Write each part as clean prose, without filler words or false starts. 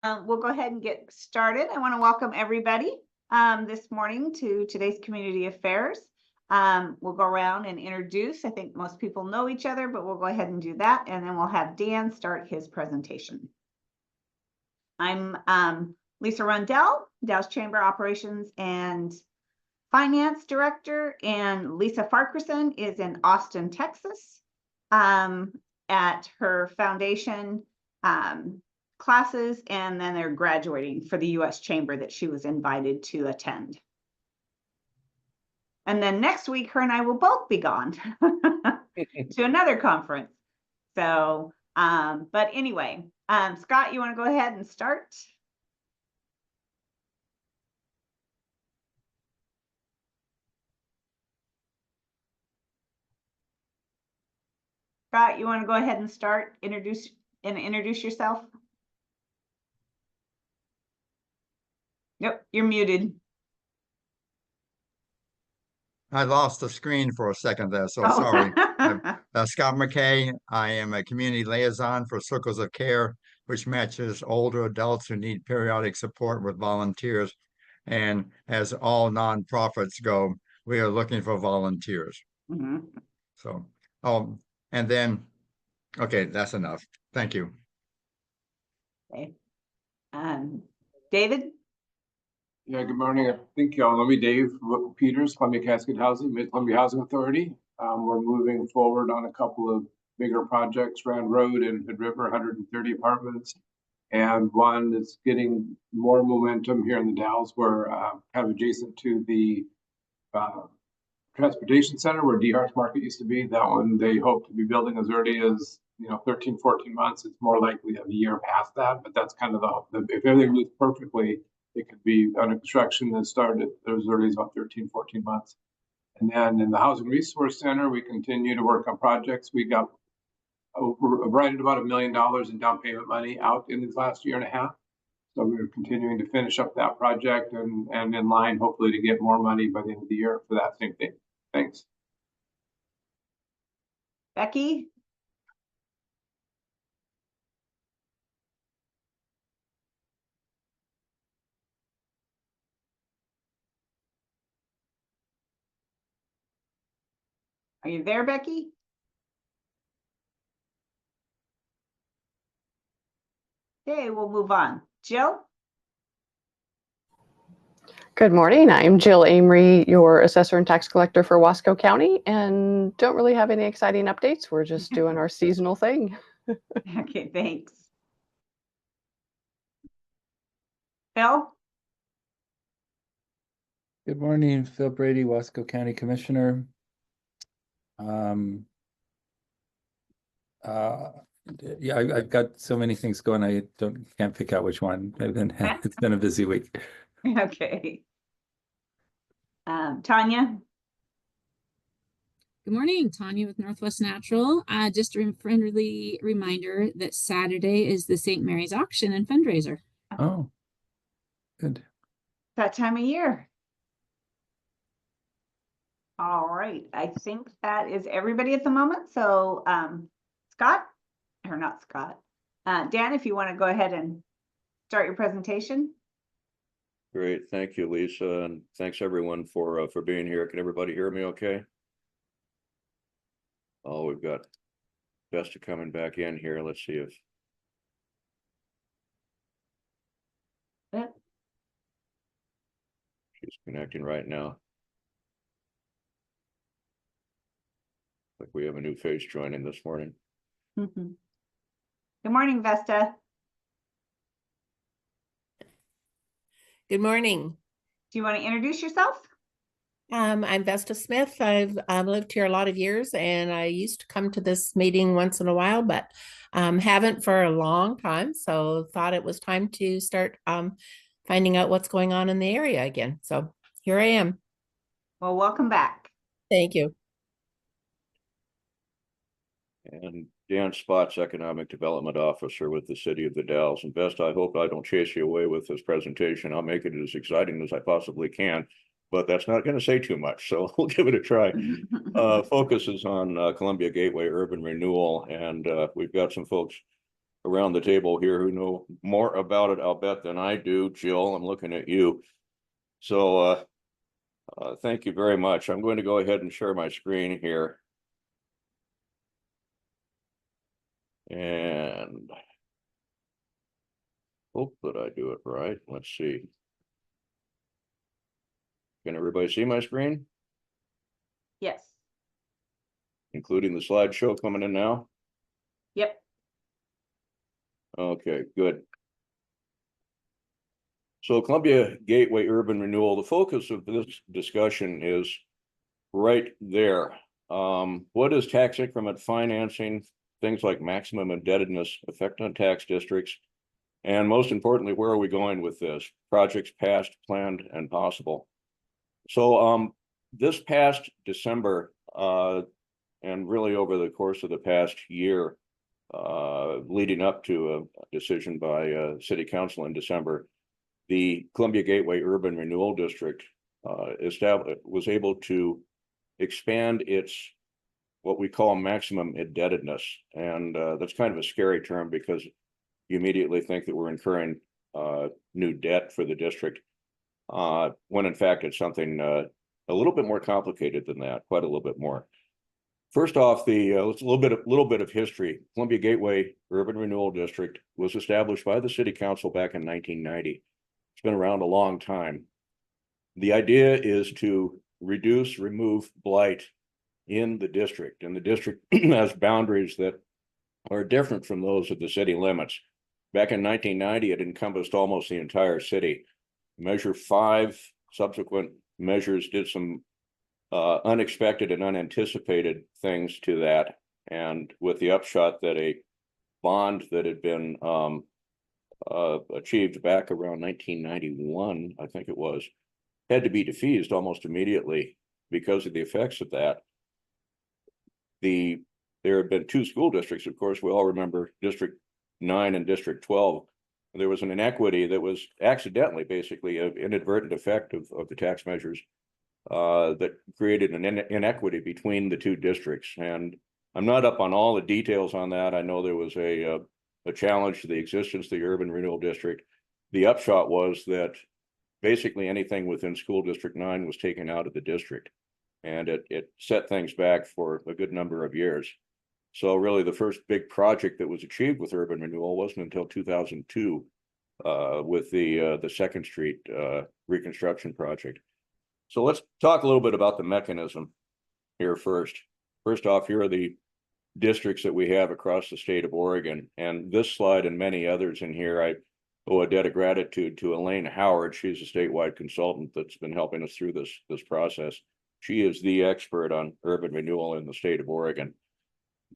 We'll go ahead and get started. I want to welcome everybody this morning to today's Community Affairs. We'll go around and introduce. I think most people know each other, but we'll go ahead and do that. And then we'll have Dan start his presentation. I'm Lisa Rundell, Dalles Chamber Operations and Finance Director, and Lisa Farquharson is in Austin, Texas, at her foundation classes, and then they're graduating for the U.S. Chamber that she was invited to attend. And then next week, her and I will both be gone to another conference. So, but anyway, Scott, you want to go ahead and start? Scott, you want to go ahead and start? Introduce yourself. Yep, you're muted. I lost the screen for a second there, so sorry. Scott McKay. I am a community liaison for Circles of Care, which matches older adults who need periodic support with volunteers. And as all nonprofits go, we are looking for volunteers. So, and then, okay, that's enough. Thank you. Okay. David? Yeah, good morning. I think y'all know me, Dave Peters, Columbia Cascade Housing, Mid-Columbia Housing Authority. We're moving forward on a couple of bigger projects, Rand Road and Hood River, 130 apartments. And one that's getting more momentum here in the Dalles. We're kind of adjacent to the transportation center where DeHart's Market used to be. That one they hope to be building as early as 13, 14 months. It's more likely a year past that, but that's kind of the if everything moves perfectly, it could be under construction that started as early as about 13, 14 months. And then in the Housing Resource Center, we continue to work on projects. We got right at about $1 million in down payment money out in this last year and a half. So we're continuing to finish up that project and in line, hopefully, to get more money by the end of the year for that same thing. Thanks. Becky? Are you there, Becky? Okay, we'll move on. Jill? Good morning. I'm Jill Amory, your assessor and tax collector for Wasco County, and don't really have any exciting updates. We're just doing our seasonal thing. Okay, thanks. Phil? Good morning, Phil Brady, Wasco County Commissioner. Yeah, I've got so many things going. I can't pick out which one. It's been a busy week. Okay. Tanya? Good morning, Tanya with Northwest Natural. Just a friendly reminder that Saturday is the St. Mary's auction and fundraiser. Oh, good. That time of year. All right. I think that is everybody at the moment. So Scott, or not Scott, Dan, if you want to go ahead and start your presentation. Great. Thank you, Lisa. And thanks everyone for being here. Can everybody hear me okay? Oh, we've got Vesta coming back in here. Let's see if. Yep. She's connecting right now. Like we have a new face joining this morning. Good morning, Vesta. Good morning. Do you want to introduce yourself? I'm Vesta Smith. I've lived here a lot of years, and I used to come to this meeting once in a while, but haven't for a long time. So thought it was time to start finding out what's going on in the area again. So here I am. Well, welcome back. Thank you. And Dan Spatz, Economic Development Officer with the City of the Dalles. And Vesta, I hope I don't chase you away with this presentation. I'll make it as exciting as I possibly can, but that's not going to say too much. So we'll give it a try. Focuses on Columbia Gateway Urban Renewal. And we've got some folks around the table here who know more about it, I'll bet, than I do. Jill, I'm looking at you. So thank you very much. I'm going to go ahead and share my screen here. And hope that I do it right. Let's see. Can everybody see my screen, Yes. including the slideshow coming in now? Yep. Okay, good. So Columbia Gateway Urban Renewal, the focus of this discussion is right there. What is tax increment financing, things like maximum indebtedness, effect on tax districts, and most importantly, where are we going with this? Projects past, planned, and possible. So this past December, and really over the course of the past year, leading up to a decision by City Council in December, the Columbia Gateway Urban Renewal District was able to expand its what we call maximum indebtedness. And that's kind of a scary term because you immediately think that we're incurring new debt for the district, when in fact it's something a little bit more complicated than that, quite a little bit more. First off, let's a little bit of history. Columbia Gateway Urban Renewal District was established by the City Council back in 1990. It's been around a long time. The idea is to remove blight in the district, and the district has boundaries that are different from those of the city limits. Back in 1990, it encompassed almost the entire city. Measure 5, subsequent measures did some unexpected and unanticipated things to that, and with the upshot that a bond that had been achieved back around 1991, I think it was, had to be defeased almost immediately because of the effects of that. There had been 2 school districts, of course, we all remember District 9 and District 12. There was an inequity that was accidentally, basically, an inadvertent effect of the tax measures that created an inequity between the 2 districts. And I'm not up on all the details on that. I know there was a challenge to the existence of the Urban Renewal District. The upshot was that basically anything within School District 9 was taken out of the district, and it set things back for a good number of years. So really the first big project that was achieved with urban renewal wasn't until 2002 with the 2nd Street reconstruction project. So let's talk a little bit about the mechanism here first. First off, here are the districts that we have across the state of Oregon. And this slide and many others in here, I owe a debt of gratitude to Elaine Howard. She's a statewide consultant that's been helping us through this process. She is the expert on urban renewal in the state of Oregon.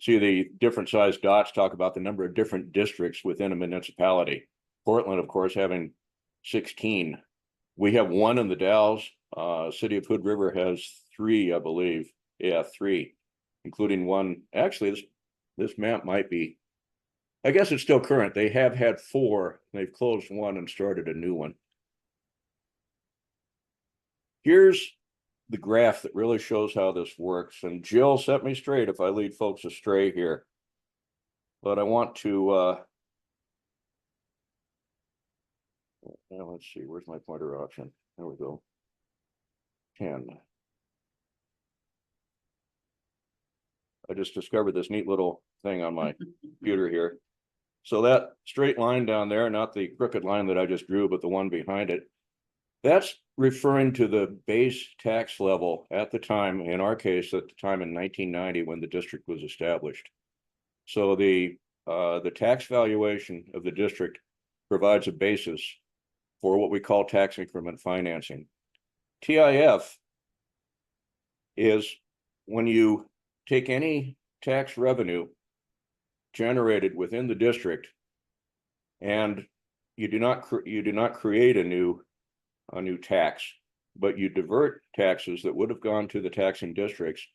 See, the different sized dots talk about the number of different districts within a municipality. Portland, of course, having 16. We have 1 in the Dalles. City of Hood River has 3, I believe. Yeah, 3, including 1. Actually, this map might be, I guess it's still current. They have had 4. They've closed 1 and started a new one. Here's the graph that really shows how this works. And Jill, set me straight if I lead folks astray here. But I want to, let's see, where's my pointer option? There we go. 10. I just discovered this neat little thing on my computer here. So that straight line down there, not the crooked line that I just drew, but the one behind it, that's referring to the base tax level at the time, in our case, at the time in 1990 when the district was established. So the tax valuation of the district provides a basis for what we call tax increment financing. TIF is when you take any tax revenue generated within the district and you do not create a new tax, but you divert taxes that would have gone to the taxing districts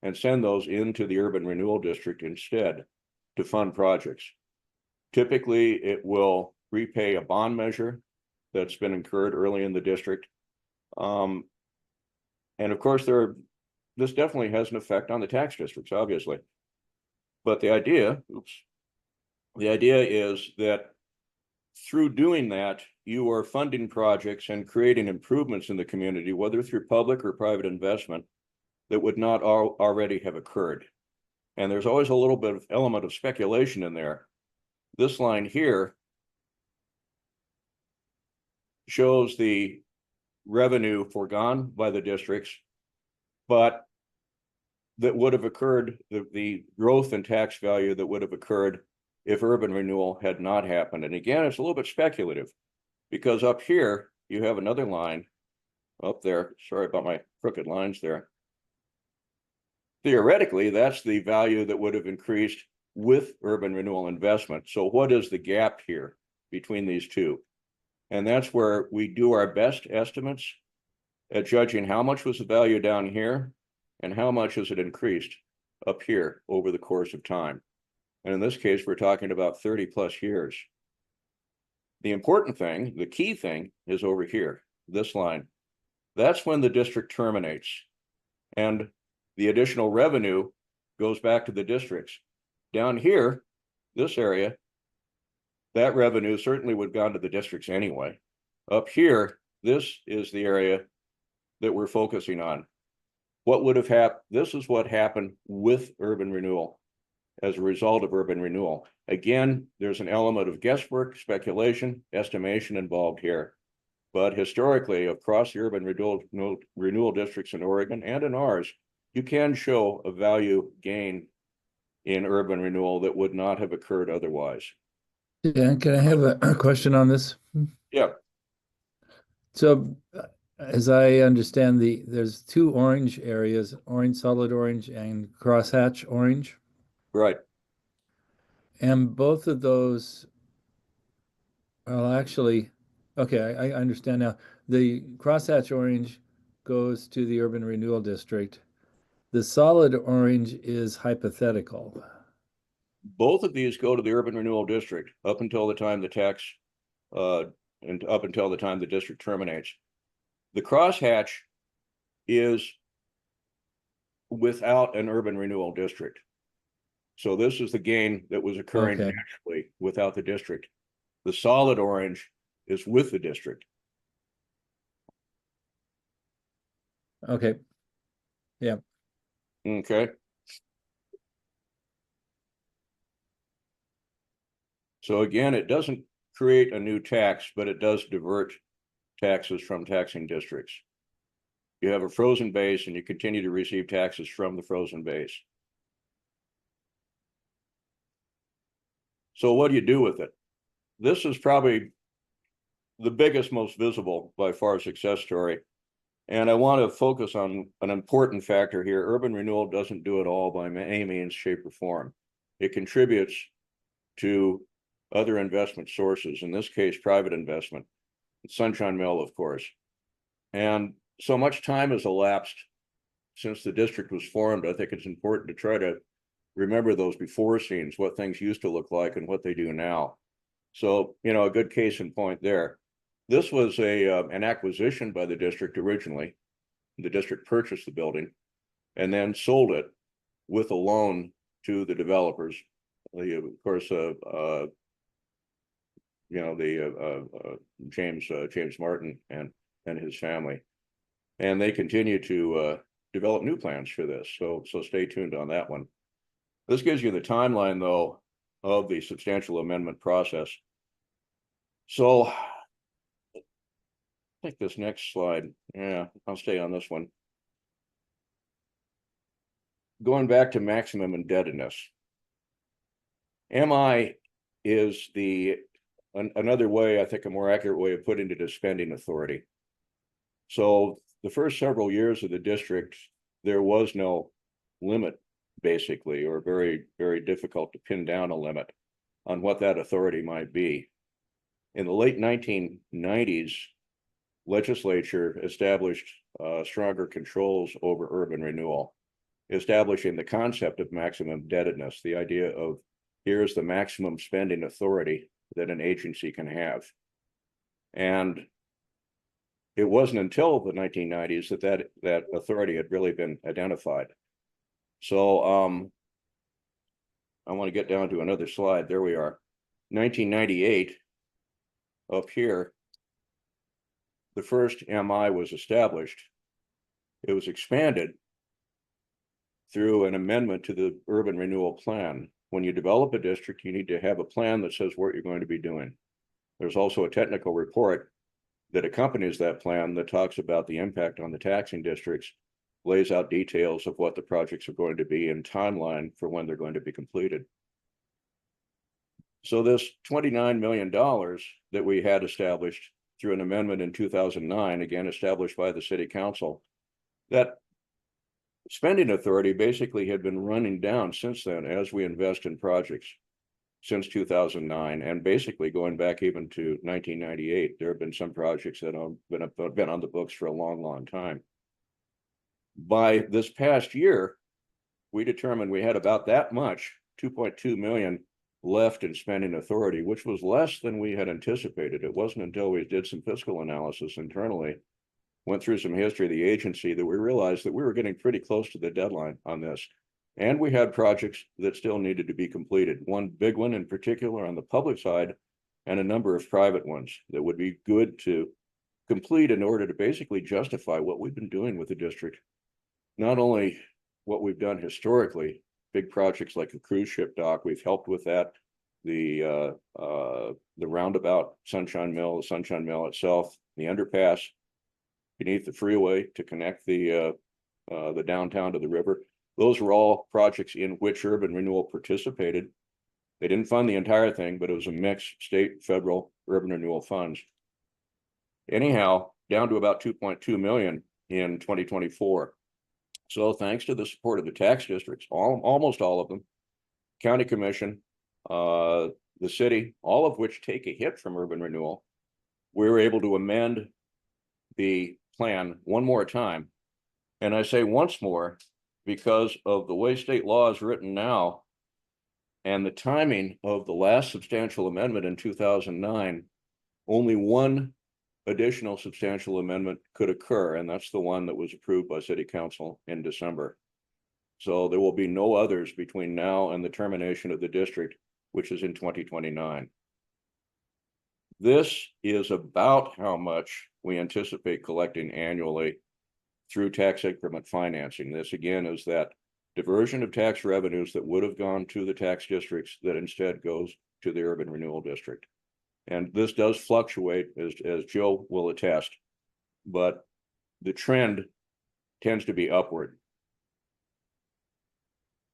and send those into the urban renewal district instead to fund projects. Typically, it will repay a bond measure that's been incurred early in the district. And of course, this definitely has an effect on the tax districts, obviously. But the idea, The idea is that through doing that, you are funding projects and creating improvements in the community, whether through public or private investment, that would not already have occurred. And there's always a little bit of element of speculation in there. This line here shows the revenue foregone by the districts, but that would have occurred, the growth in tax value that would have occurred if urban renewal had not happened. And again, it's a little bit speculative, because up here you have another line up there. Sorry about my crooked lines there. Theoretically, that's the value that would have increased with urban renewal investment. So what is the gap here between these two? And that's where we do our best estimates at judging how much was the value down here and how much has it increased up here over the course of time. And in this case, we're talking about 30 plus years. The important thing, the key thing, is over here, this line. That's when the district terminates, and the additional revenue goes back to the districts. Down here, this area, that revenue certainly would have gone to the districts anyway. Up here, this is the area that we're focusing on. What would have happened? This is what happened with urban renewal as a result of urban renewal. Again, there's an element of guesswork, speculation, estimation involved here. But historically, across the urban renewal districts in Oregon and in ours, you can show a value gain in urban renewal that would not have occurred otherwise. Yeah, can I have a question on this? Yeah. So as I understand, there's two orange areas, orange, solid orange, and crosshatch orange. Right. And both of those, well, actually, okay, I understand now. The crosshatch orange goes to the urban renewal district. The solid orange is hypothetical. Both of these go to the urban renewal district up until the time the tax, and up until the time the district terminates. The crosshatch is without an urban renewal district. So this is the gain that was occurring naturally without the district. The solid orange is with the district. Okay. Yeah. Okay. So again, it doesn't create a new tax, but it does divert taxes from taxing districts. You have a frozen base and you continue to receive taxes from the frozen base. So what do you do with it? This is probably the biggest, most visible by far success story. And I want to focus on an important factor here. Urban renewal doesn't do it all by any means, shape, or form. It contributes to other investment sources, in this case, private investment, Sunshine Mill, of course. And so much time has elapsed since the district was formed. I think it's important to try to remember those before scenes, what things used to look like and what they do now. So, you know, a good case in point there. This was an acquisition by the district originally. The district purchased the building and then sold it with a loan to the developers. Of course, James Martin and his family, and they continue to develop new plans for this. So stay tuned on that one. This gives you the timeline, though, of the substantial amendment process. So take this next slide. Yeah, I'll stay on this one. Going back to maximum indebtedness. MI is another way, I think a more accurate way of putting it is spending authority. So the first several years of the district, there was no limit, basically, or very, very difficult to pin down a limit on what that authority might be. In the late 1990s, legislature established stronger controls over urban renewal, establishing the concept of maximum indebtedness, the idea of here's the maximum spending authority that an agency can have. And it wasn't until the 1990s that authority had really been identified. So I want to get down to another slide. There we are. 1998, up here, the first MI was established. It was expanded through an amendment to the urban renewal plan. When you develop a district, you need to have a plan that says what you're going to be doing. There's also a technical report that accompanies that plan that talks about the impact on the taxing districts, lays out details of what the projects are going to be and timeline for when they're going to be completed. So this $29 million that we had established through an amendment in 2009, again established by the city council, that spending authority basically had been running down since then as we invest in projects since 2009, and basically going back even to 1998. There have been some projects that have been on the books for a long, long time. By this past year, we determined we had about that much, 2.2 million, left in spending authority, which was less than we had anticipated. It wasn't until we did some fiscal analysis internally, went through some history of the agency, that we realized that we were getting pretty close to the deadline on this. And we had projects that still needed to be completed. One big one in particular on the public side, and a number of private ones that would be good to complete in order to basically justify what we've been doing with the district. Not only what we've done historically, big projects like a cruise ship dock, we've helped with that. The roundabout Sunshine Mill, the Sunshine Mill itself, the underpass beneath the freeway to connect the downtown to the river. Those were all projects in which urban renewal participated. They didn't fund the entire thing, but it was a mix, state, federal, urban renewal funds. Anyhow, down to about 2.2 million in 2024. So thanks to the support of the tax districts, almost all of them, county commission, the city, all of which take a hit from urban renewal, we were able to amend the plan one more time. And I say once more, because of the way state law is written now and the timing of the last substantial amendment in 2009, only one additional substantial amendment could occur, and that's the one that was approved by City Council in December. So there will be no others between now and the termination of the district, which is in 2029. This is about how much we anticipate collecting annually through tax increment financing. This again is that diversion of tax revenues that would have gone to the tax districts that instead goes to the urban renewal district. And this does fluctuate, as Jill will attest, but the trend tends to be upward.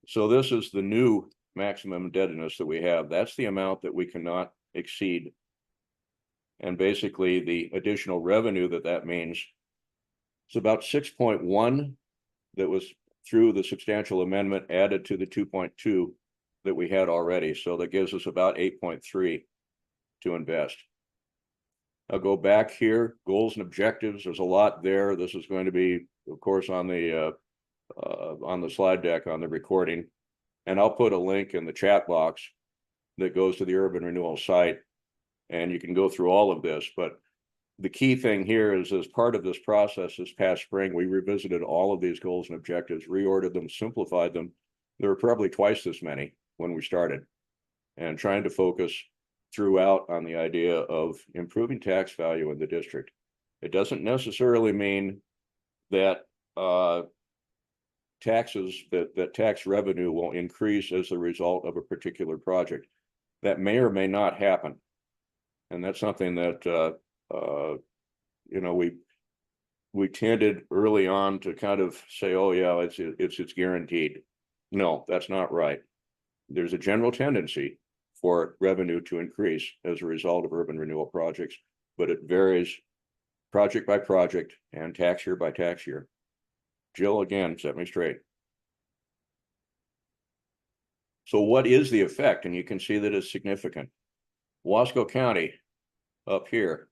So this is the new maximum indebtedness that we have. That's the amount that we cannot exceed. And basically the additional revenue that means, it's about 6.1 that was through the substantial amendment added to the 2.2 that we had already. So that gives us about 8.3 to invest. I'll go back here, goals and objectives. There's a lot there. This is going to be, of course, on the slide deck on the recording. And I'll put a link in the chat box that goes to the urban renewal site. And you can go through all of this, but the key thing here is, as part of this process this past spring, we revisited all of these goals and objectives, reordered them, simplified them. There were probably twice this many when we started, and trying to focus throughout on the idea of improving tax value in the district. It doesn't necessarily mean that tax revenue will increase as a result of a particular project. That may or may not happen. And that's something that we tended early on to kind of say, oh yeah, it's guaranteed. No, that's not right. There's a general tendency for revenue to increase as a result of urban renewal projects, but it varies project by project and tax year by tax year. Jill, again, set me straight. So what is the effect? And you can see that it's significant. Wasco County up here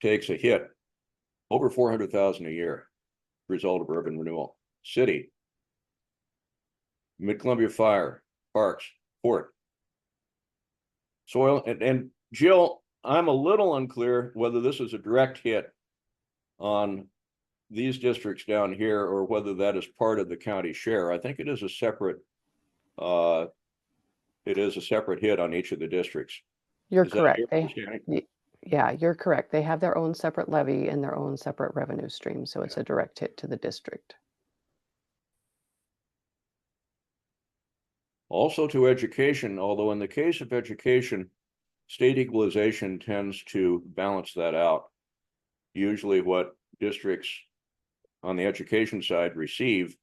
takes a hit over 400,000 a year, result of urban renewal. City, Mid-Columbia Fire, Parks, Port, soil, and Jill, I'm a little unclear whether this is a direct hit on these districts down here or whether that is part of the county share. I think it is a separate it is a separate hit on each of the districts. You're Is that correct. your They, understanding? yeah, you're correct. They have their own separate levy and their own separate revenue stream, so it's a direct hit to the district. Also to education, although in the case of education, state equalization tends to balance that out. Usually what districts on the education side receive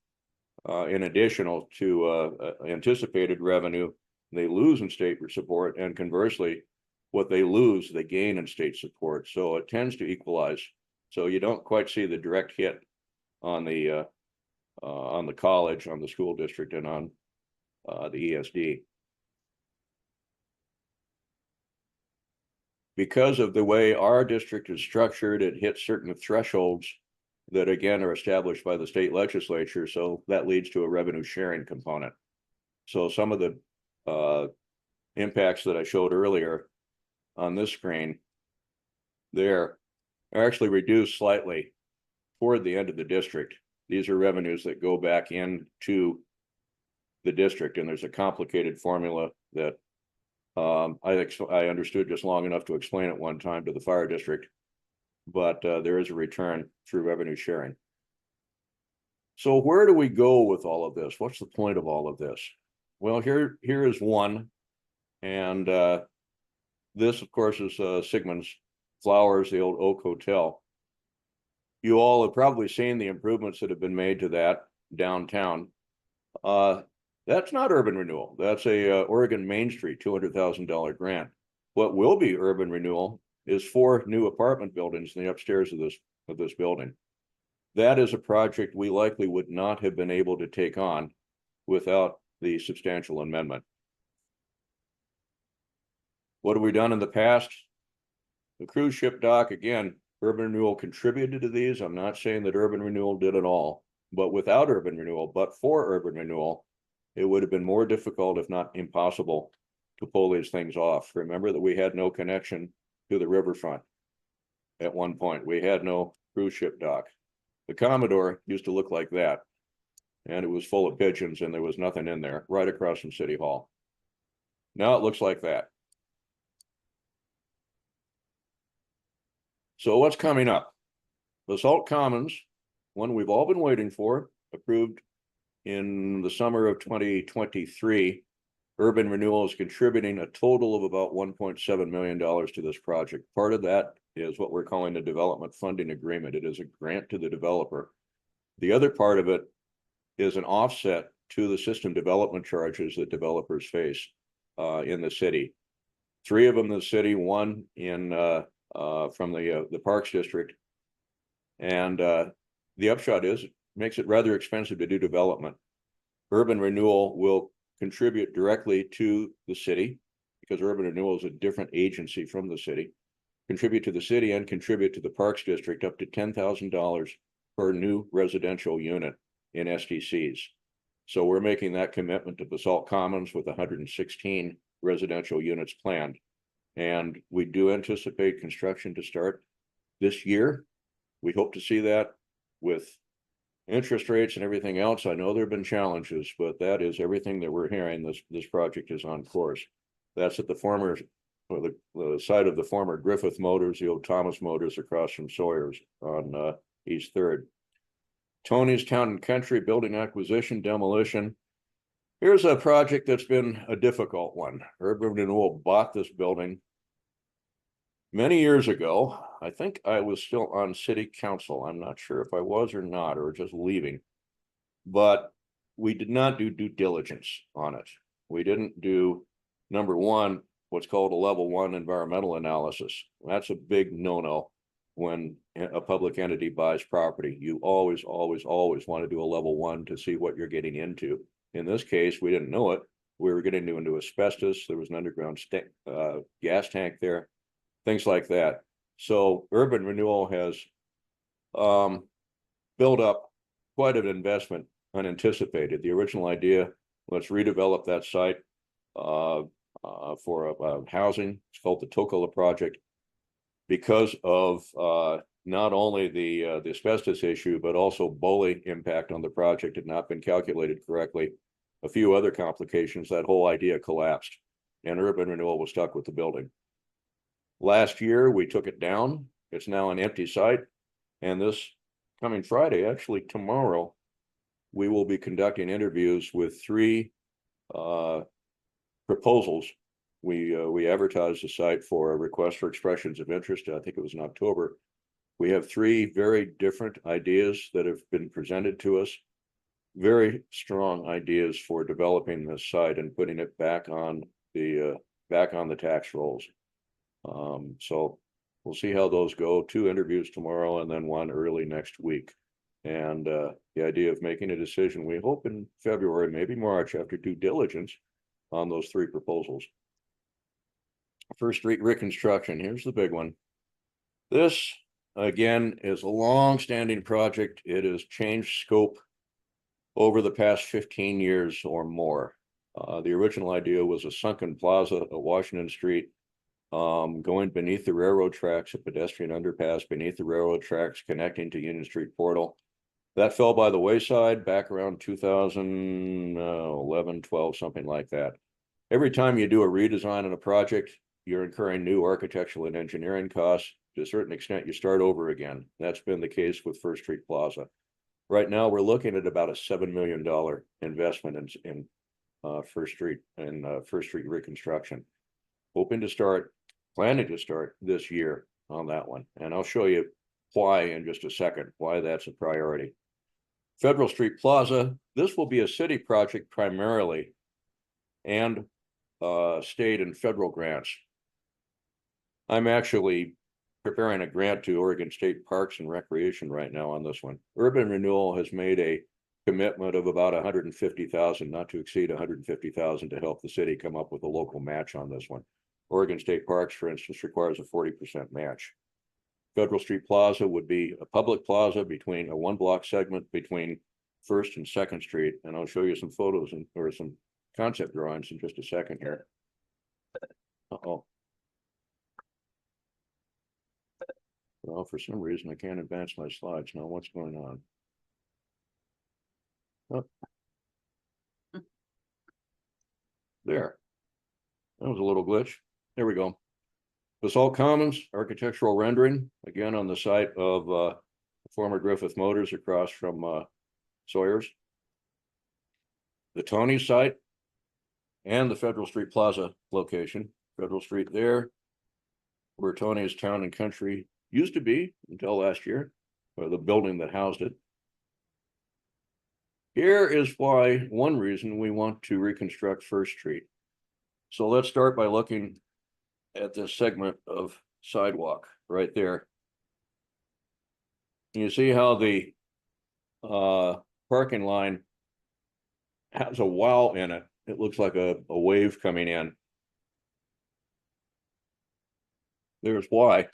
in additional to anticipated revenue, they lose in state support, and conversely, what they lose, they gain in state support. So it tends to equalize. So you don't quite see the direct hit on the college, on the school district, and on the ESD. Because of the way our district is structured, it hits certain thresholds that again are established by the state legislature. So that leads to a revenue sharing component. So some of the impacts that I showed earlier on this screen there are actually reduced slightly toward the end of the district. These are revenues that go back into the district, and there's a complicated formula that I understood just long enough to explain it one time to the fire district, but there is a return through revenue sharing. So where do we go with all of this? What's the point of all of this? Well, here is one, and this, of course, is Sigmund's Flowers, the old Oak Hotel. You all have probably seen the improvements that have been made to that downtown. That's not urban renewal. That's a Oregon Main Street $200,000 grant. What will be urban renewal is 4 new apartment buildings in the upstairs of this building. That is a project we likely would not have been able to take on without the substantial amendment. What have we done in the past? The cruise ship dock, again, urban renewal contributed to these. I'm not saying that urban renewal did it all, but without urban renewal, but for urban renewal, it would have been more difficult, if not impossible, to pull these things off. Remember that we had no connection to the riverfront at one point. We had no cruise ship dock. The Commodore used to look like that, and it was full of pigeons, and there was nothing in there, right across from City Hall. Now it looks like that. So what's coming up? Basalt Commons, one we've all been waiting for, approved in the summer of 2023. Urban Renewal is contributing a total of about $1.7 million to this project. Part of that is what we're calling the development funding agreement. It is a grant to the developer. The other part of it is an offset to the system development charges that developers face in the city. 3 of them in the city, 1 in from the Parks District. And the upshot is, it makes it rather expensive to do development. Urban Renewal will contribute directly to the city, because Urban Renewal is a different agency from the city, contribute to the city and contribute to the Parks District up to $10,000 per new residential unit in SDCs. So we're making that commitment to Basalt Commons with 116 residential units planned. And we do anticipate construction to start this year. We hope to see that with interest rates and everything else. I know there have been challenges, but that is everything that we're hearing. This project is on course. That's at the former, or the site of the former Griffith Motors, the old Thomas Motors across from Sawyer's on East 3rd. Tony's Town and Country building acquisition, demolition. Here's a project that's been a difficult one. Urban Renewal bought this building many years ago. I think I was still on city council. I'm not sure if I was or not, or just leaving. But we did not do due diligence on it. We didn't do, number one, what's called a level 1 environmental analysis. That's a big no-no when a public entity buys property. You always want to do a level 1 to see what you're getting into. In this case, we didn't know it. We were getting into asbestos. There was an underground gas tank there, things like that. So Urban Renewal has built up quite an investment unanticipated. The original idea, let's redevelop that site for housing. It's called the Tocola project. Because of not only the asbestos issue, but also bully impact on the project had not been calculated correctly. a few other complications, that whole idea collapsed and Urban Renewal was stuck with the building. Last year, we took it down. It's now an empty site. And this coming Friday, actually tomorrow, we will be conducting interviews with 3 proposals. We advertised the site for a request for expressions of interest. I think it was in October. We have 3 very different ideas that have been presented to us. Very strong ideas for developing this site and putting it back on the tax rolls. So we'll see how those go. 2 interviews tomorrow and then 1 early next week. And the idea of making a decision, we hope in February, maybe March, after due diligence on those 3 proposals. First Street reconstruction, here's the big one. This, again, is a long-standing project. It has changed scope over the past 15 years or more. The original idea was a sunken plaza at Washington Street, going beneath the railroad tracks, a pedestrian underpass beneath the railroad tracks connecting to Union Street Portal. That fell by the wayside back around 2011, 12, something like that. Every time you do a redesign on a project, you're incurring new architectural and engineering costs. To a certain extent, you start over again. That's been the case with First Street Plaza. Right now, we're looking at about a $7 million investment in First Street reconstruction. Planning to start this year on that one. And I'll show you why in just a second, why that's a priority. Federal Street Plaza, this will be a city project primarily and state and federal grants. I'm actually preparing a grant to Oregon State Parks and Recreation right now on this one. Urban Renewal has made a commitment of about $150,000, not to exceed $150,000, to help the city come up with a local match on this one. Oregon State Parks, for instance, requires a 40% match. Federal Street Plaza would be a public plaza between a 1-block segment between 1st and 2nd Street. And I'll show you some photos or some concept drawings in just a second here. Uh-oh. Well, for some reason, I can't advance my slides. Now, what's going on? Oh. There. That was a little glitch. There we go. Basalt Commons, architectural rendering, again on the site of former Griffith Motors across from Sawyer's. The Tony site and the Federal Street Plaza location. Federal Street there, where Tony's Town and Country used to be until last year, or the building that housed it. Here is one reason we want to reconstruct First Street. So let's start by looking at this segment of sidewalk right there. You see how the parking line has a wow in it. It looks like a wave coming in. There's why.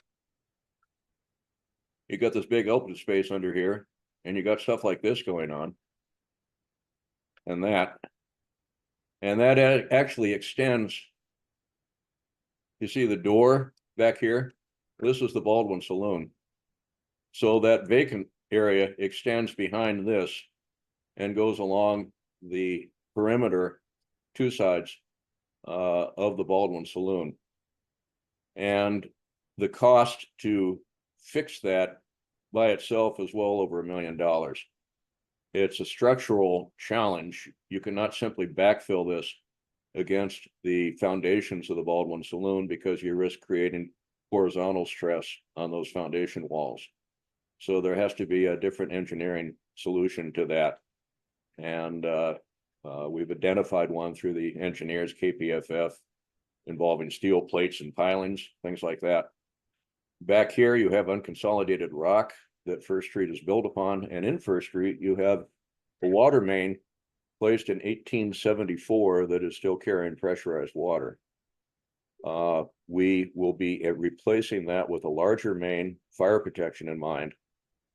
You got this big open space under here, and you got stuff like this going on. And that actually extends. You see the door back here? This is the Baldwin Saloon. So that vacant area extends behind this and goes along the perimeter, 2 sides of the Baldwin Saloon. And the cost to fix that by itself is well over $1 million. It's a structural challenge. You cannot simply backfill this against the foundations of the Baldwin Saloon because you risk creating horizontal stress on those foundation walls. So there has to be a different engineering solution to that. And we've identified one through the engineers, KPFF, involving steel plates and pilings, things like that. Back here, you have unconsolidated rock that First Street is built upon. And in First Street, you have a water main placed in 1874 that is still carrying pressurized water. We will be replacing that with a larger main, fire protection in mind,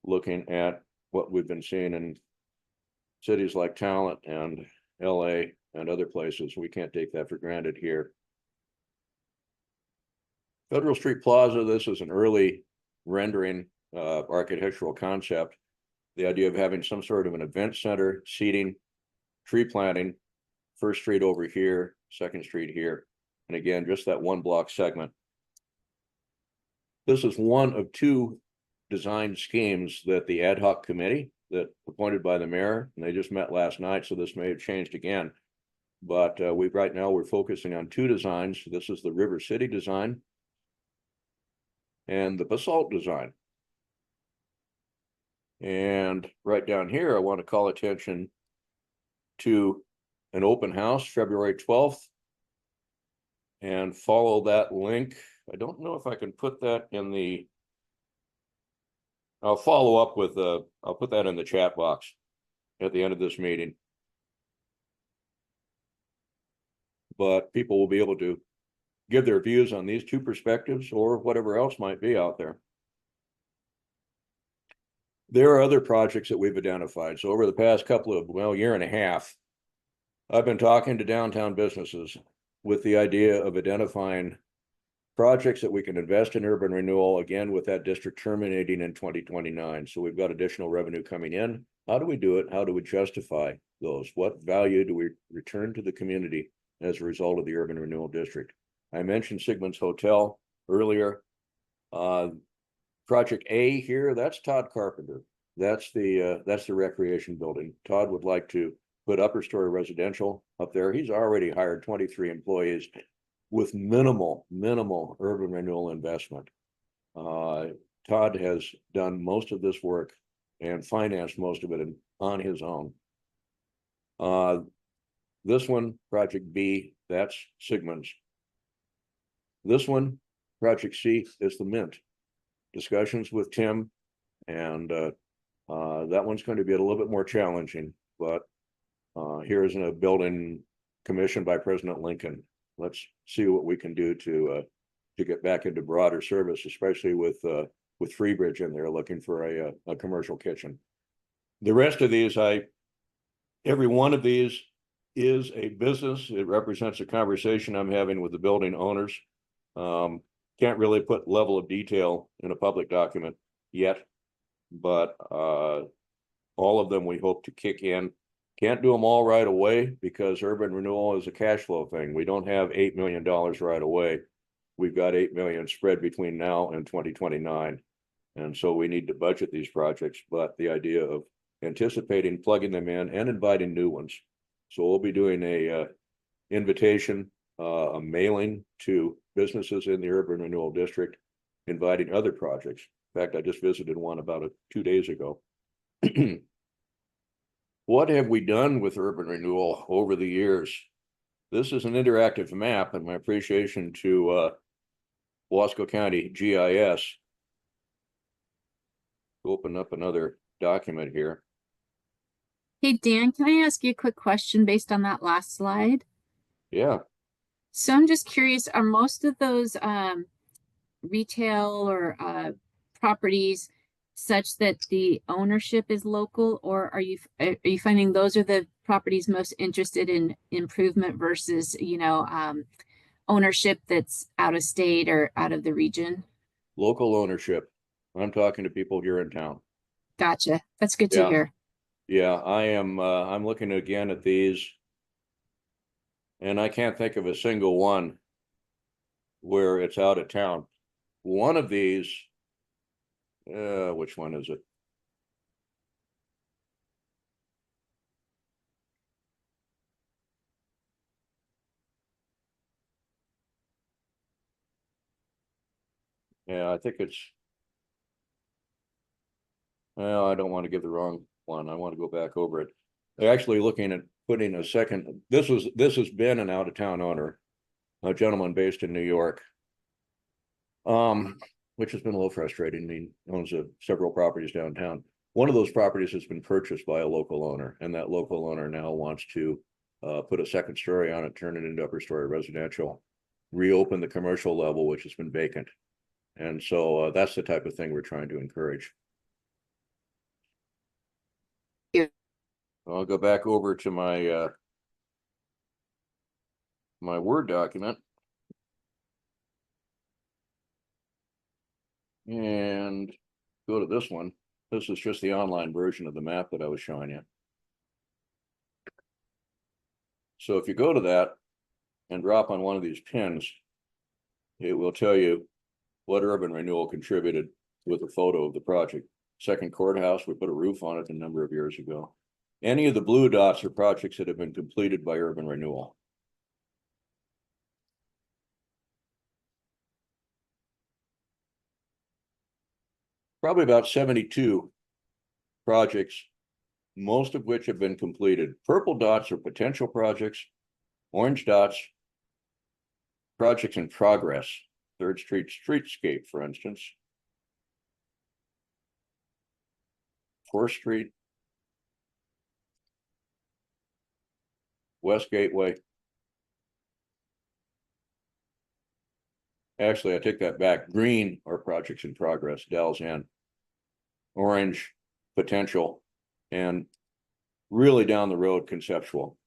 looking at what we've been seeing in cities like Talent and LA and other places. We can't take that for granted here. Federal Street Plaza, this is an early rendering architectural concept. The idea of having some sort of an event center, seating, tree planting, First Street over here, Second Street here. And again, just that one block segment. This is one of two design schemes that the ad hoc committee that appointed by the mayor, and they just met last night, so this may have changed again. But right now we're focusing on two designs. This is the River City design and the basalt design. And right down here, I want to call attention to an open house, February 12th, and follow that link. I don't know if I can put that in the, I'll follow up with, I'll put that in the chat box at the end of this meeting. But people will be able to give their views on these two perspectives or whatever else might be out there. There are other projects that we've identified. So over the past couple of, well, year and a half, I've been talking to downtown businesses with the idea of identifying projects that we can invest in urban renewal, again, with that district terminating in 2029. So we've got additional revenue coming in. How do we do it? How do we justify those? What value do we return to the community as a result of the urban renewal district? I mentioned Sigmund's Hotel earlier. Project A here, that's Todd Carpenter. That's the recreation building. Todd would like to put upper story residential up there. He's already hired 23 employees with minimal urban renewal investment. Todd has done most of this work and financed most of it on his own. This one, Project B, that's Sigmund's. This one, Project C, is the Mint. Discussions with Tim, and that one's going to be a little bit more challenging, but here's a building commissioned by President Lincoln. Let's see what we can do to get back into broader service, especially with Freebridge in there looking for a commercial kitchen. The rest of these, every one of these is a business. It represents a conversation I'm having with the building owners. Can't really put level of detail in a public document yet, but all of them we hope to kick in. Can't do them all right away because urban renewal is a cash flow thing. We don't have $8 million right away. We've got 8 million spread between now and 2029. And so we need to budget these projects, but the idea of anticipating plugging them in and inviting new ones. So we'll be doing a invitation, a mailing to businesses in the urban renewal district, inviting other projects. In fact, I just visited one about 2 days ago. What have we done with urban renewal over the years? This is an interactive map, and my appreciation to Wasco County GIS. Open up another document here. Hey, Dan, can I ask you a quick question based on that last slide? Yeah. So I'm just curious, are most of those retail or properties such that the ownership is local, or are you finding those are the properties most interested in improvement versus, ownership that's out of state or out of the region? Local ownership. I'm talking to people here in town. Gotcha. That's good to hear. Yeah, I am. I'm looking again at these, and I can't think of a single one where it's out of town. One of these, which one is it? Yeah, I think it's, well, I don't want to give the wrong one. I want to go back over it. They're actually looking at putting a second, this has been an out of town owner, a gentleman based in New York, which has been a little frustrating. He owns several properties downtown. One of those properties has been purchased by a local owner, and that local owner now wants to put a second story on it, turn it into upper story residential, reopen the commercial level, which has been vacant. And so that's the type of thing we're trying to encourage. Yeah. I'll go back over to my my Word document. And go to this one. This is just the online version of the map that I was showing you. So if you go to that and drop on one of these pins, it will tell you what urban renewal contributed with a photo of the project. Second Courthouse, we put a roof on it a number of years ago. Any of the blue dots are projects that have been completed by urban renewal. Probably about 72 projects, most of which have been completed. Purple dots are potential projects. Orange dots, projects in progress. 3rd Street streetscape, for instance. 4th Street. West Gateway. Actually, I take that back. Green are projects in progress, Dalles and orange, potential, and really down the road, conceptual.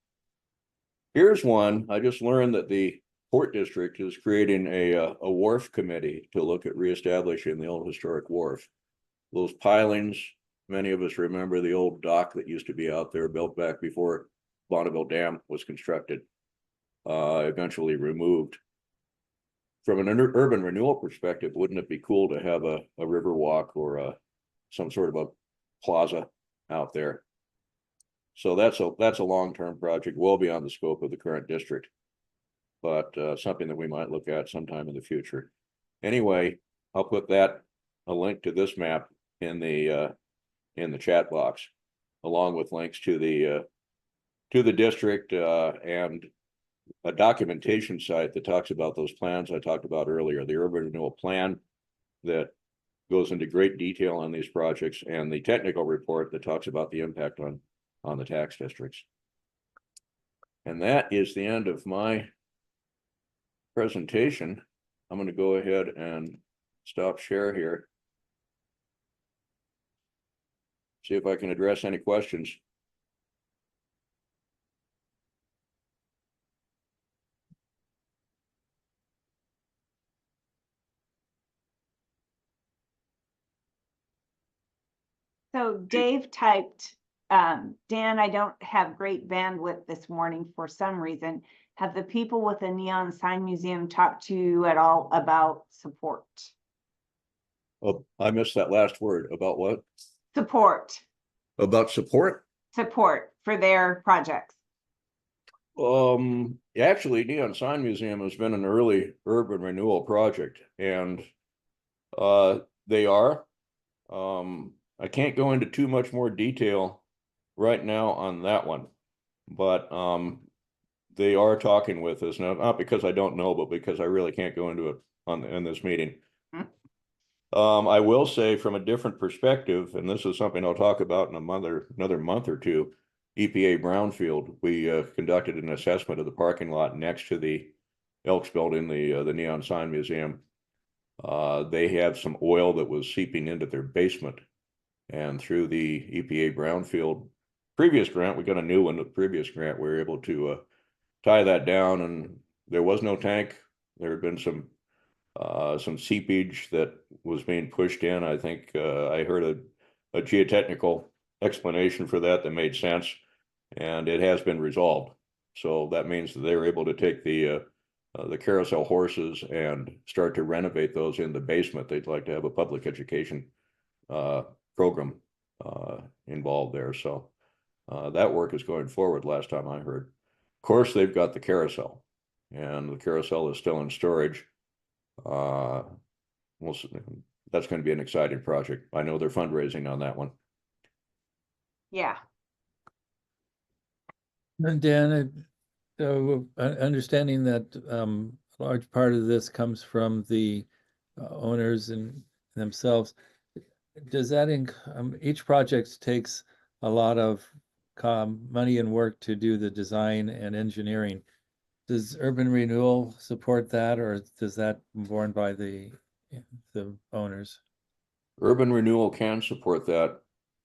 Here's one. I just learned that the Port District is creating a wharf committee to look at reestablishing the old historic wharf. Those pilings, many of us remember the old dock that used to be out there, built back before Bonneville Dam was constructed, eventually removed. From an urban renewal perspective, wouldn't it be cool to have a river walk or some sort of a plaza out there? So that's a long-term project, well beyond the scope of the current district, but something that we might look at sometime in the future. Anyway, I'll put a link to this map in the chat box, along with links to the district and a documentation site that talks about those plans I talked about earlier, the urban renewal plan that goes into great detail on these projects, and the technical report that talks about the impact on the tax districts. And that is the end of my presentation. I'm going to go ahead and stop share here. See if I can address any questions. So Dave typed, Dan, I don't have great bandwidth this morning for some reason. Have the people with the Neon Sign Museum talked to you at all about support? Oh, I missed that last word. About what? Support. About support? Support for their projects. Actually, Neon Sign Museum has been an early urban renewal project, and they are. I can't go into too much more detail right now on that one, but they are talking with us now, not because I don't know, but because I really can't go into it in this meeting. I will say from a different perspective, and this is something I'll talk about in another month or two. EPA Brownfield, we conducted an assessment of the parking lot next to the Elks building, the Neon Sign Museum. They had some oil that was seeping into their basement, and through the EPA Brownfield previous grant, we got a new one. With the previous grant, we were able to tie that down, and there was no tank. There had been some seepage that was being pushed in. I think I heard a geotechnical explanation for that made sense, and it has been resolved. So that means that they were able to take the carousel horses and start to renovate those in the basement. They'd like to have a public education program involved there. So that work is going forward last time I heard. Of course, they've got the carousel, and the carousel is still in storage. That's going to be an exciting project. I know they're fundraising on that one. Yeah. And Dan, understanding that a large part of this comes from the owners and themselves, does that each project takes a lot of money and work to do the design and engineering? Does urban renewal support that, or does that borne by the owners? Urban renewal can support that.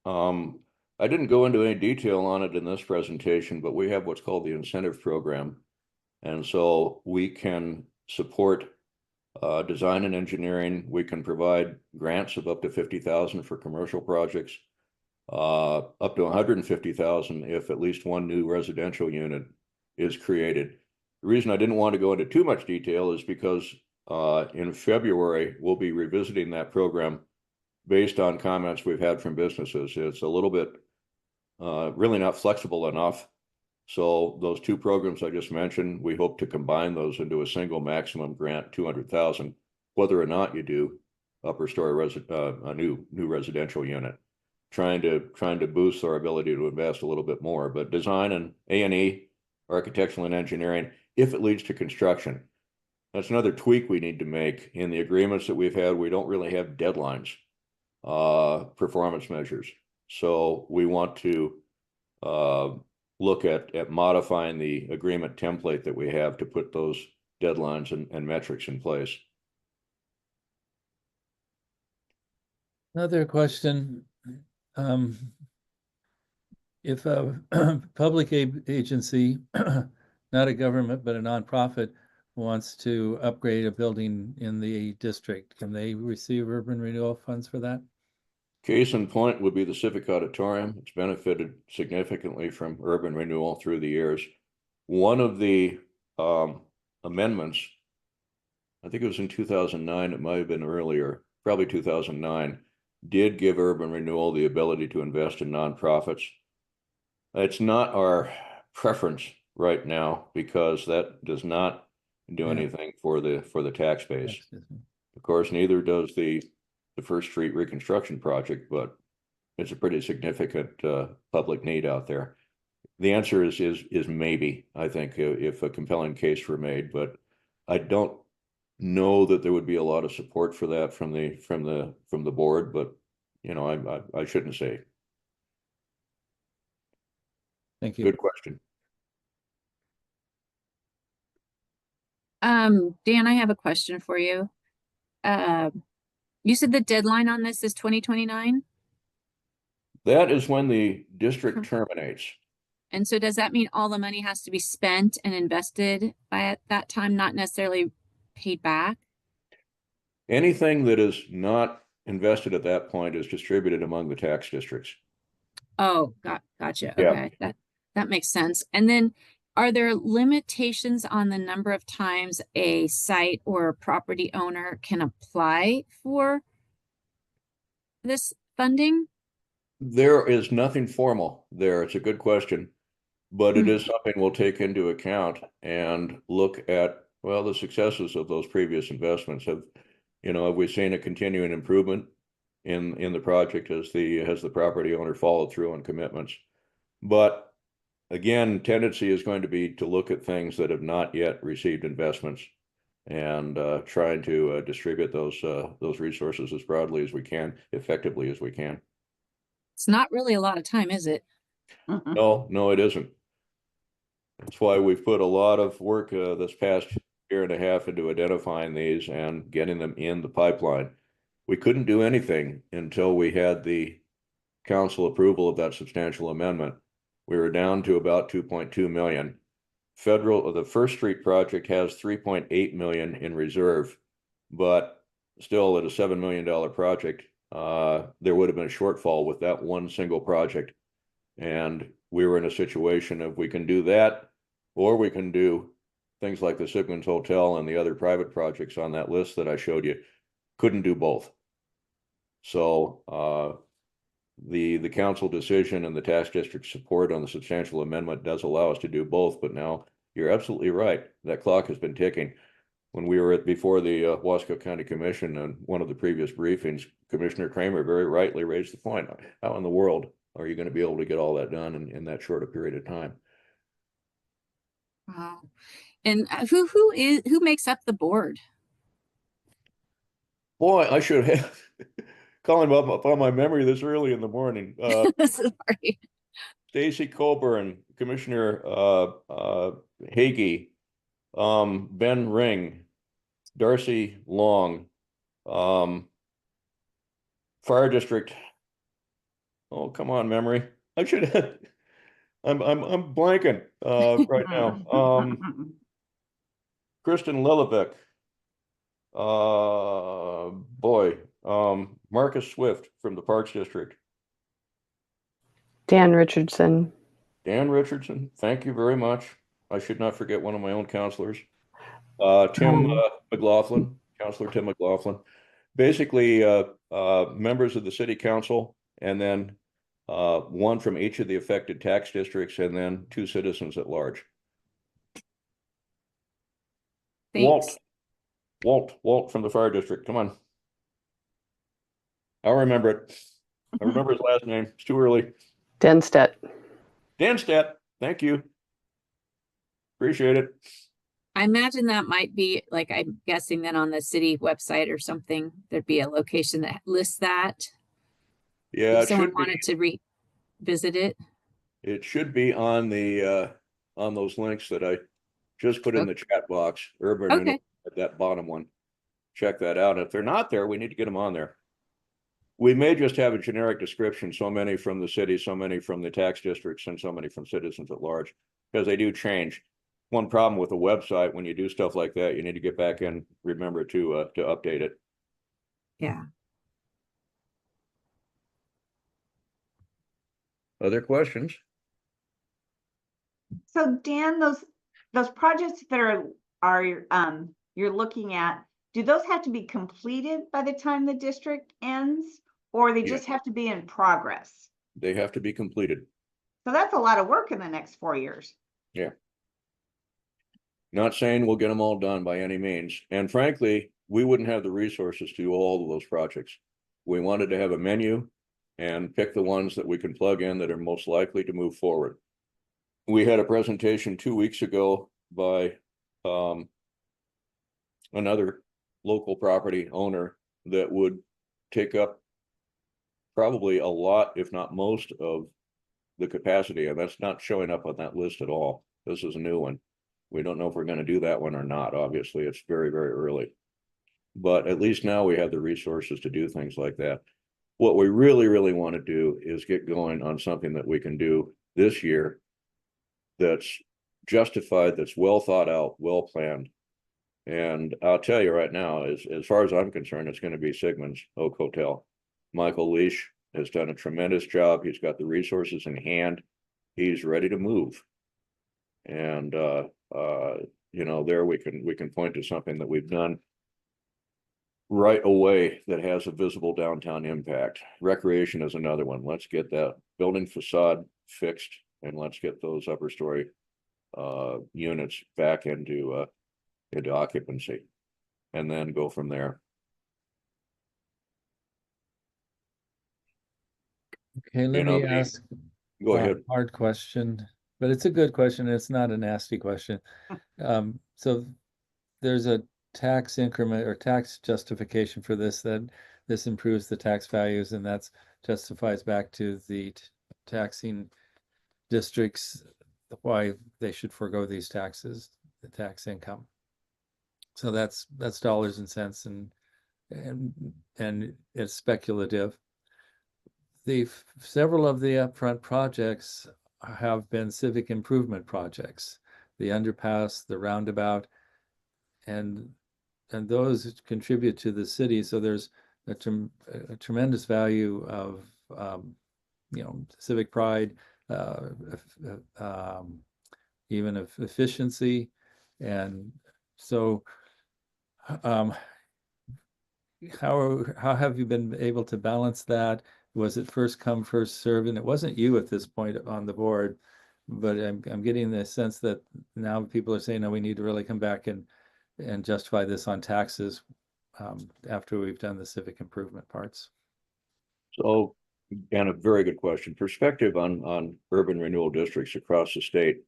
I didn't go into any detail on it in this presentation, but we have what's called the incentive program. And so we can support design and engineering. We can provide grants of up to $50,000 for commercial projects, up to $150,000 if at least one new residential unit is created. The reason I didn't want to go into too much detail is because in February, we'll be revisiting that program based on comments we've had from businesses. It's a little bit really not flexible enough. So those two programs I just mentioned, we hope to combine those into a single maximum grant, 200,000, whether or not you do upper story a new residential unit. Trying to boost our ability to invest a little bit more, but design and A&E, architectural and engineering, if it leads to construction. That's another tweak we need to make in the agreements that we've had. We don't really have deadlines, performance measures. So we want to look at modifying the agreement template that we have to put those deadlines and metrics in place. Another question. If a public agency, not a government, but a nonprofit, wants to upgrade a building in the district, can they receive urban renewal funds for that? Case in point would be the Civic Auditorium. It's benefited significantly from urban renewal through the years. One of the amendments, I think it was in 2009, it might have been earlier, probably 2009, did give urban renewal the ability to invest in nonprofits. It's not our preference right now because that does not do anything for the tax base. Of course, neither does the First Street reconstruction project, but it's a pretty significant public need out there. The answer is maybe, I think, if a compelling case were made, but I don't know that there would be a lot of support for that from the board, but you know, I shouldn't say. Thank you. Good question. Dan, I have a question for you. You said the deadline on this is 2029? That is when the district terminates. And so does that mean all the money has to be spent and invested by that time, not necessarily paid back? Anything that is not invested at that point is distributed among the tax districts. Oh, gotcha. Yeah. Okay, that makes sense. And then are there limitations on the number of times a site or a property owner can apply for this funding? There is nothing formal there. It's a good question, but it is something we'll take into account and look at, well, the successes of those previous investments. Have we seen a continuing improvement in the project as the property owner followed through on commitments? But again, tendency is going to be to look at things that have not yet received investments and trying to distribute those resources as broadly as we can, effectively as we can. It's not really a lot of time, is it? No, it isn't. That's why we've put a lot of work this past year and a half into identifying these and getting them in the pipeline. We couldn't do anything until we had the council approval of that substantial amendment. We were down to about 2.2 million. The First Street project has 3.8 million in reserve, but still at a $7 million project, there would have been a shortfall with that one single project. And we were in a situation of we can do that, or we can do things like the Siblings Hotel and the other private projects on that list that I showed you. Couldn't do both. So the council decision and the tax district support on the substantial amendment does allow us to do both. But now you're absolutely right. That clock has been ticking. When we were before the Wasco County Commission on one of the previous briefings, Commissioner Kramer very rightly raised the point: how in the world are you going to be able to get all that done in that short a period of time? Wow. And who makes up the board? Boy, I should have calling up on my memory this early in the morning. Sorry. Stacy Coburn, Commissioner Hagee, Ben Ring, Darcy Long, Fire District. Oh, come on, memory. I should have. I'm blanking right now. Kristen Lillebeck. Marcus Swift from the Parks District. Dan Richardson. Dan Richardson, thank you very much. I should not forget one of my own counselors, Tim McLaughlin, Counselor Tim McLaughlin. Basically, members of the city council, and then one from each of the affected tax districts, and then 2 citizens at large. Thanks. Walt from the fire district. Come on. I'll remember it. I remember his last name. It's too early. Denstedt. Danstedt. Thank you. Appreciate it. I imagine that might be like, I'm guessing that on the city website or something, there'd be a location that lists that. Yeah, If it someone should wanted be. to revisit it. It should be on the on those links that I just put in the chat box. Urban Renewal, that bottom one. Check that out. If they're not there, we need to get them on there. We may just have a generic description, so many from the city, so many from the tax districts, and so many from citizens at large, because they do change. One problem with a website, when you do stuff like that, you need to get back in, remember to update it. Yeah. Other questions? So Dan, those projects that are you're looking at, do those have to be completed by the time the district ends, or they just have to be in progress? They have to be completed. So that's a lot of work in the next 4 years. Yeah. Not saying we'll get them all done by any means. And frankly, we wouldn't have the resources to do all of those projects. We wanted to have a menu and pick the ones that we can plug in that are most likely to move forward. We had a presentation 2 weeks ago by another local property owner that would take up probably a lot, if not most, of the capacity, and that's not showing up on that list at all. This is a new one. We don't know if we're going to do that one or not. Obviously, it's very, very early, but at least now we have the resources to do things like that. What we really, really want to do is get going on something that we can do this year that's justified, that's well thought out, well planned. And I'll tell you right now, as far as I'm concerned, it's going to be Sigmund's Oak Hotel. Michael Leash has done a tremendous job. He's got the resources in hand. He's ready to move. And you know, there we can point to something that we've done right away that has a visible downtown impact. Recreation is another one. Let's get that building facade fixed, and let's get those upper story units back into occupancy, and then go from there. Okay, let me ask Go ahead. a hard question, but it's a good question. It's not a nasty question. So there's a tax increment or tax justification for this, that this improves the tax values, and that's justifies back to the taxing districts why they should forego these taxes, the tax income. So that's dollars and cents, and it's speculative. Several of the upfront projects have been civic improvement projects, the underpass, the roundabout, and those contribute to the city. So there's a tremendous value of you know, civic pride, even of efficiency, and so how have you been able to balance that? Was it first come, first served? And it wasn't you at this point on the board, but I'm getting the sense that now people are saying, no, we need to really come back and justify this on taxes after we've done the civic improvement parts. So, and a very good question. Perspective on urban renewal districts across the state.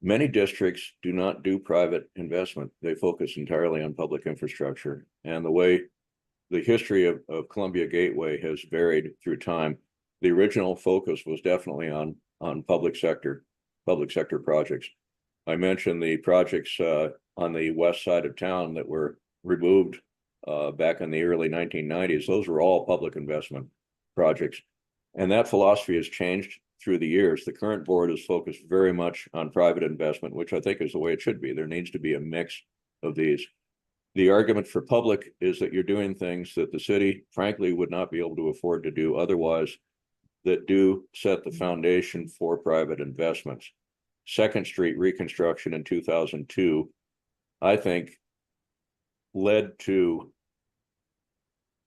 Many districts do not do private investment. They focus entirely on public infrastructure, and the way the history of Columbia Gateway has varied through time. The original focus was definitely on public sector projects. I mentioned the projects on the west side of town that were removed back in the early 1990s. Those were all public investment projects. And that philosophy has changed through the years. The current board is focused very much on private investment, which I think is the way it should be. There needs to be a mix of these. The argument for public is that you're doing things that the city, frankly, would not be able to afford to do otherwise, that do set the foundation for private investments. Second Street reconstruction in 2002, I think led to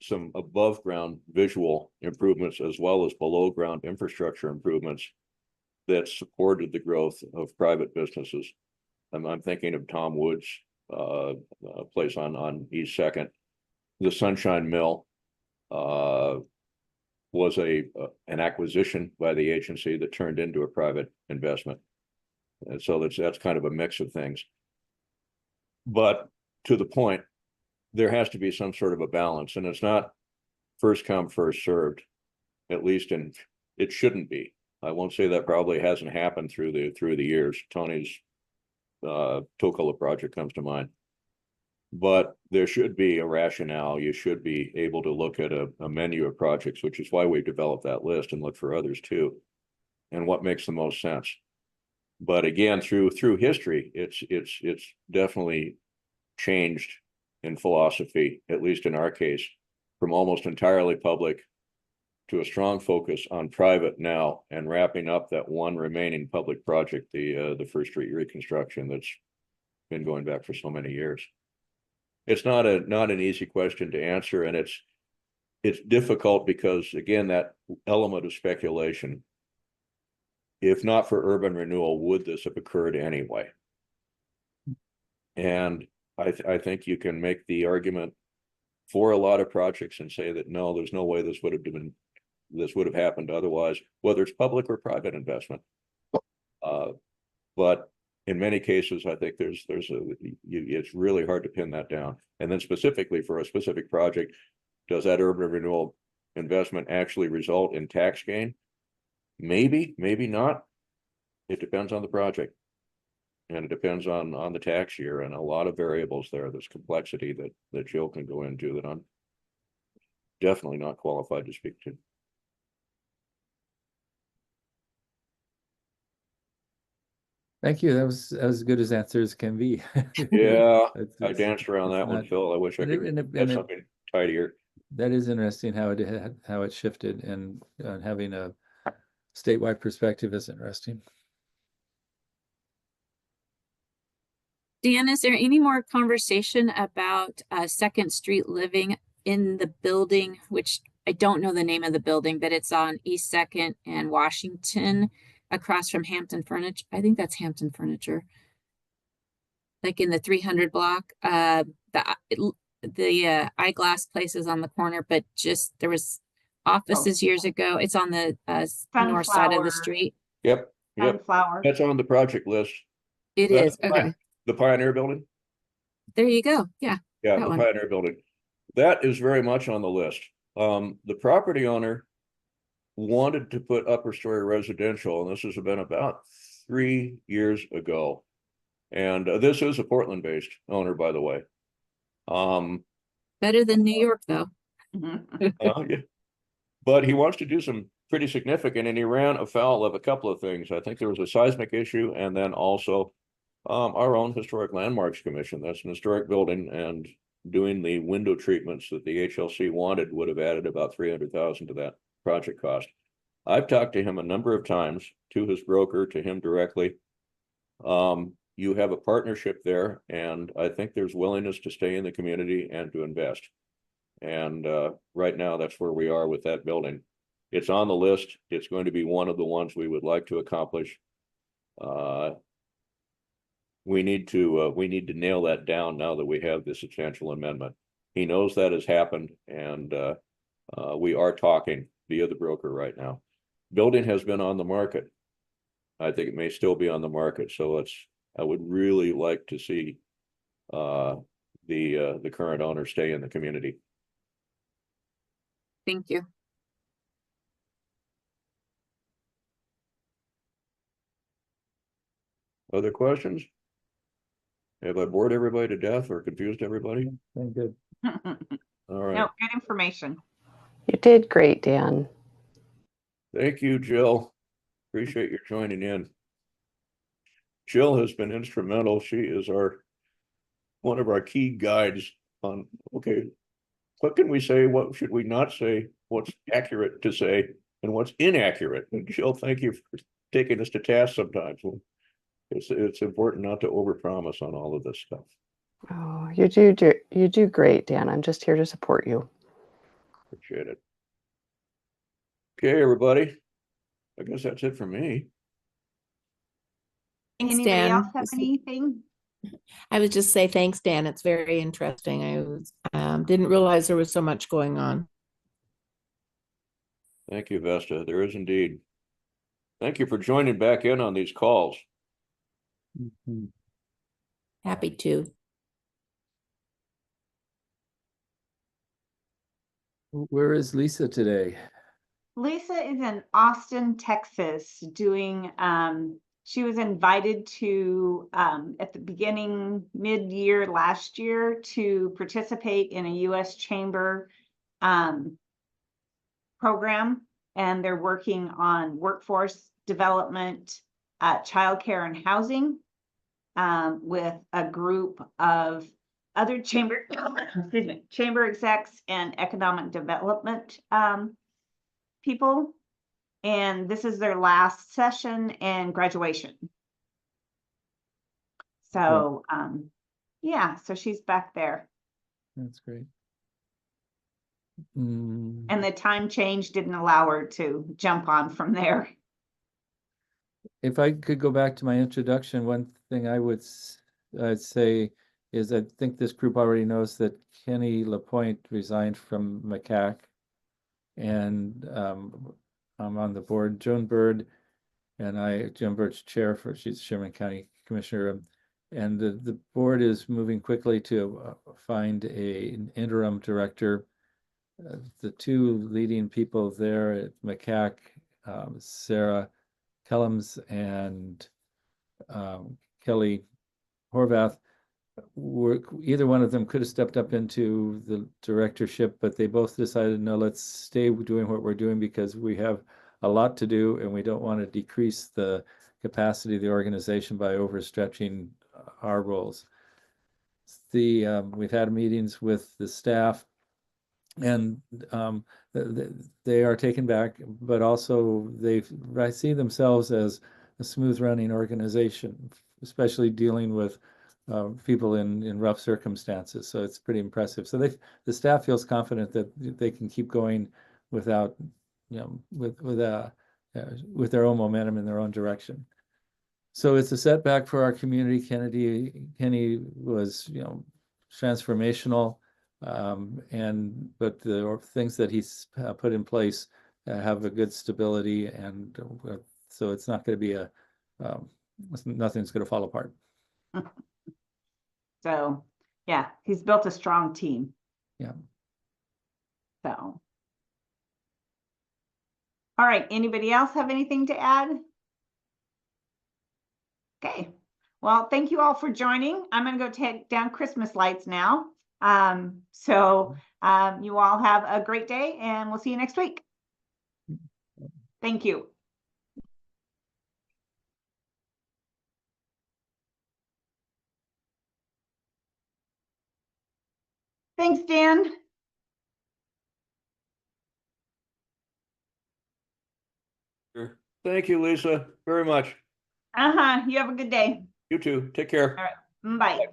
some above ground visual improvements as well as below ground infrastructure improvements that supported the growth of private businesses. I'm thinking of Tom Wood's place on East Second. The Sunshine Mill was an acquisition by the agency that turned into a private investment. And so that's kind of a mix of things. But to the point, there has to be some sort of a balance, and it's not first come, first served, at least it shouldn't be. I won't say that probably hasn't happened through the years. Tony's Toccola project comes to mind. But there should be a rationale. You should be able to look at a menu of projects, which is why we developed that list, and look for others too, and what makes the most sense. But again, through history, it's definitely changed in philosophy, at least in our case, from almost entirely public to a strong focus on private now, and wrapping up that one remaining public project, the First Street reconstruction that's been going back for so many years. It's not an easy question to answer, and it's difficult because, again, that element of speculation. If not for urban renewal, would this have occurred anyway? And I think you can make the argument for a lot of projects and say that no, there's no way this would have happened otherwise, whether it's public or private investment. But in many cases, I think it's really hard to pin that down. And then specifically for a specific project, does that urban renewal investment actually result in tax gain? Maybe, maybe not. It depends on the project. And it depends on the tax year, and a lot of variables there. There's complexity that Jill can go into that I'm definitely not qualified to speak to. Thank you. That was as good as answers can be. Yeah, I It's danced around that one, not- Phil. I wish I and it- could and it- have and it- something tidier. That is interesting how it shifted, and having a statewide perspective is interesting. Dan, is there any more conversation about Second Street living in the building, which I don't know the name of the building, but it's on East Second and Washington, across from Hampton Furniture? I think that's Hampton Furniture. Like in the 300 block, the eyeglass place is on the corner, but just there was offices years ago. It's on the north side of the Sunflower. street. Yep. Sunflower. That's on the project list. It That's is. Okay. The Pioneer Building. There you go. Yeah. Yeah, That the one. Pioneer Building. That is very much on the list. The property owner wanted to put upper story residential, and this has been about 3 years ago. And this is a Portland-based owner, by the way. Better than New York, though. Yeah. But he wants to do some pretty significant, and he ran afoul of a couple of things. I think there was a seismic issue, and then also our own Historic Landmarks Commission. That's an historic building, and doing the window treatments that the HLC wanted would have added about $300,000 to that project cost. I've talked to him a number of times, to his broker, to him directly. You have a partnership there, and I think there's willingness to stay in the community and to invest. And right now, that's where we are with that building. It's on the list. It's going to be one of the ones we would like to accomplish. We need to nail that down now that we have the substantial amendment. He knows that has happened, and we are talking via the broker right now. Building has been on the market. I think it may still be on the market. So I would really like to see the current owner stay in the community. Thank you. Other questions? Have I bored everybody to death or confused everybody? Very good. All right. No, good information. You did great, Dan. Thank you, Jill. Appreciate your joining in. Jill has been instrumental. She is one of our key guides on, okay, what can we say? What should we not say? What's accurate to say and what's inaccurate? And Jill, thank you for taking us to task sometimes. It's important not to overpromise on all of this stuff. Oh, you do great, Dan. I'm just here to support you. Appreciate it. Okay, everybody. I guess that's it for me. Thanks, Anybody Dan. else have anything? I would just say thanks, Dan. It's very interesting. I was didn't realize there was so much going on. Thank you, Vesta. There is indeed. Thank you for joining back in on these calls. Happy to. Where is Lisa today? Lisa is in Austin, Texas, doing, she was invited to, at the beginning, mid-year last year, to participate in a US Chamber program, and they're working on workforce development, childcare and housing, with a group of other chamber, excuse me, chamber execs and economic development people. And this is their last session and graduation. So, yeah, so she's back there. That's great. Mm, And the time change didn't allow her to jump on from there. If I could go back to my introduction, one thing I'd say is I think this group already knows that Kenny Lapointe resigned from McCack, and I'm on the board. Joan Bird and Joan Bird's chair she's Sherman County Commissioner, and the board is moving quickly to find an interim director. The two leading people there at McCack, Sarah Kellums and Kelly Horvath, either one of them could have stepped up into the directorship, but they both decided, no, let's stay doing what we're doing because we have a lot to do and we don't want to decrease the capacity of the organization by overstretching our roles. We've had meetings with the staff, and they are taken back, but also I see themselves as a smooth running organization, especially dealing with people in rough circumstances. So it's pretty impressive. So the staff feels confident that they can keep going without, with their own momentum in their own direction. So it's a setback for our community. Kenny was, transformational. But the things that he's put in place have a good stability, and so it's not going to be nothing's going to fall apart. So, yeah, he's built a strong team. Yeah. So, all right, anybody else have anything to add? Okay, well, thank you all for joining. I'm going to go take down Christmas lights now. So you all have a great day, and we'll see you next week. Thank you. Thanks, Dan. Thank you, Lisa, very much. You have a good day. You too. Take care. All right. Bye.